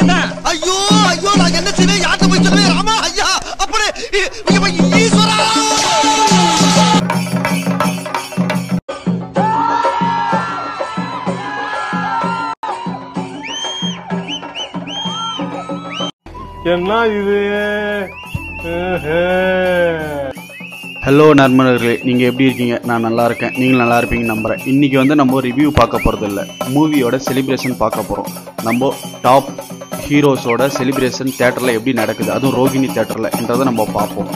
வச்சுட்டேன். ஐயோ ஐயோ நான் என்ன செய்வேன்? யார்கிட்ட போய் சொல்லுவேன்? ராமா ஐயா அப்படி ஈஸ்வரா. என்ன இது? ஹலோ நண்பர்களே, நீங்கள் எப்படி இருக்கீங்க? நான் நல்லா இருக்கேன், நீங்கள் நல்லா இருப்பீங்கன்னு நம்புகிறேன். இன்றைக்கி வந்து நம்ம ரிவ்யூ பார்க்க போகிறது இல்லை, மூவியோட செலிப்ரேஷன் பார்க்க போகிறோம். நம்ம டாப் ஹீரோஸோட செலிப்ரேஷன் தேட்டரில் எப்படி நடக்குது, அதுவும் ரோகிணி தேட்டரில் என்றதை நம்ம பார்ப்போம்.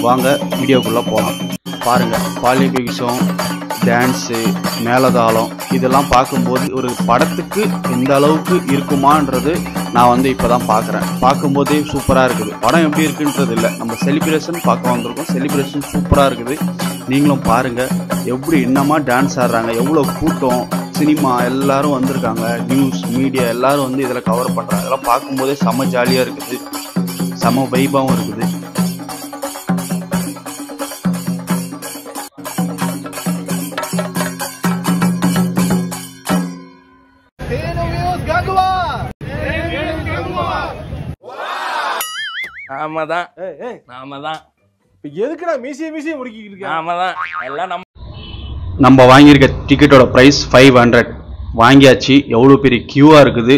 வாங்க வீடியோக்குள்ளே போகலாம். பாருங்கள், பாலிபிக்ஸும் டான்ஸு மேலதாளம் இதெல்லாம் பார்க்கும்போது ஒரு படத்துக்கு எந்த அளவுக்கு இருக்குமான்றது நான் வந்து இப்போ தான் பார்க்கும்போதே சூப்பராக இருக்குது. படம் எப்படி இருக்குன்றது இல்லை, நம்ம செலிப்ரேஷன் பார்க்க வந்திருக்கோம். செலிப்ரேஷன் சூப்பராக இருக்குது, நீங்களும் பாருங்கள். எப்படி இன்னமா டான்ஸ் ஆடுறாங்க, எவ்வளோ கூட்டம், சினிமா எல்லாரும் வந்திருக்காங்க, நியூஸ் மீடியா எல்லாரும் வந்து இதில் கவர் பண்ணுறாங்க. இதெல்லாம் பார்க்கும்போதே செம ஜாலியாக இருக்குது, செம வைபாகவும் இருக்குது. ஆமாதான் ஆமாதான். எதுக்குடா மீசிய முடிக்கிட்டு இருக்க? ஆமாதான், எல்லாம் நம்ம வாங்கியிருக்க டிக்கெட்டோட ப்ரைஸ் 500 வாங்கியாச்சு. எவ்வளோ பெரிய க்யூவாக இருக்குது,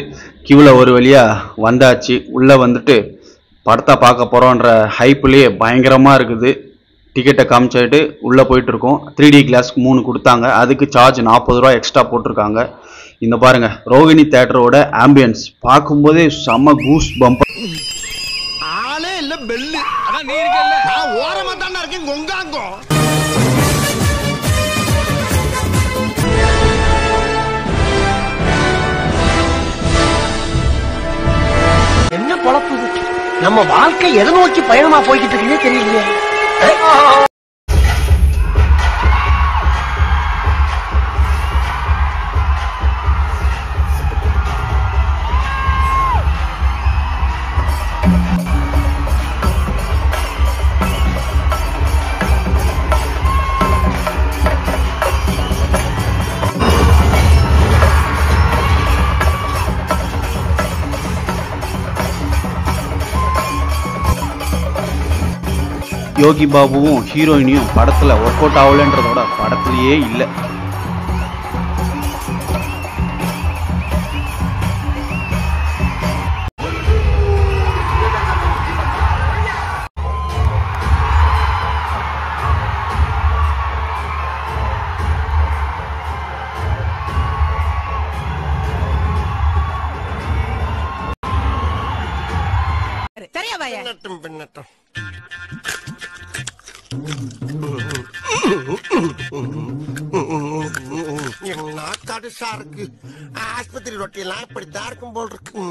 க்யூவில் ஒரு வழியாக வந்தாச்சு. உள்ளே வந்துட்டு படத்தை பார்க்க போகிறோன்ற ஹைப்லேயே பயங்கரமாக இருக்குது. டிக்கெட்டை காமிச்சிட்டு உள்ளே போயிட்டுருக்கோம். 3D கிளாஸ்க்கு 3 கொடுத்தாங்க, அதுக்கு சார்ஜ் 40 ரூபா எக்ஸ்ட்ரா போட்டிருக்காங்க. இந்த பாருங்கள், ரோகிணி தேட்டரோட ஆம்பியன்ஸ் பார்க்கும்போதே செம்ம கூஸ் பம்ப். ஆளே இல்ல பெல்லு, அதான் நீ இருக்கல்ல, நான் ஓரமா தான இருக்கேன். கொங்காங்கோ என்ன பொழப்புது? நம்ம வாழ்க்கை எதை நோக்கி பயணமா போய்கிட்டு இருக்குன்னே தெரியலையே. யோகி பாபுவும் ஹீரோயினியும் படத்தில் ஒர்க் அவுட் ஆகலன்றதோட படத்துலையே இல்லை. பின்னட்டும் ஆஸ்பத்திரி ரொட்டியெல்லாம் இப்படித்தான் இருக்கும் போல் இருக்கு.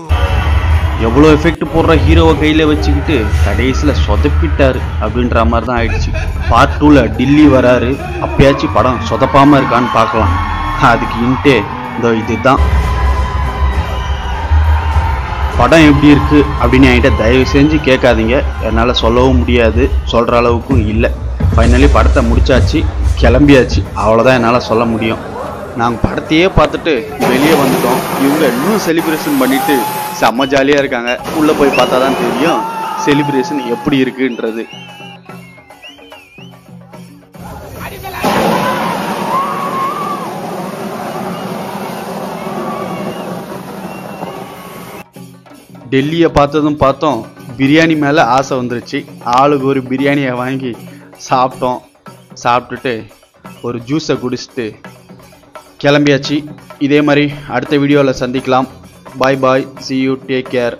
எவ்வளோ எஃபெக்ட் போடுற ஹீரோவை கையில் வச்சுக்கிட்டு கடைசியில் சொதப்பிட்டாரு அப்படின்ற மாதிரி தான் ஆயிடுச்சு. பார்ட் 2ல் டில்லி வராரு, அப்பயாச்சும் படம் சொதப்பாமல் இருக்கான்னு பார்க்கலாம். அதுக்கு இன்ட்டே இதுதான். படம் எப்படி இருக்குது அப்படின்னு என்கிட்ட தயவு செஞ்சு கேட்காதீங்க, என்னால் சொல்லவும் முடியாது, சொல்கிற அளவுக்கும் இல்லை. ஃபைனலி படத்தை முடிச்சாச்சு, கிளம்பியாச்சு, அவ்வளோதான் என்னால் சொல்ல முடியும். நாங்கள் படத்தையே பார்த்துட்டு வெளியே வந்துட்டோம். இவங்க இன்னும் செலிப்ரேஷன் பண்ணிவிட்டு செம்ம ஜாலியாக இருக்காங்க. உள்ளே போய் பார்த்தா தான் தெரியும் செலிப்ரேஷன் எப்படி இருக்குன்றது. டெல்லியை பார்த்தோம், பிரியாணி மேலே ஆசை வந்துருச்சு. ஆளுக்கு ஒரு பிரியாணியை வாங்கி சாப்பிட்டோம். சாப்பிட்டுட்டு ஒரு ஜூஸை குடிச்சிட்டு கிளம்பியாச்சு. இதே மாதிரி அடுத்த வீடியோவில் சந்திக்கலாம். பாய் பாய், see you, take care.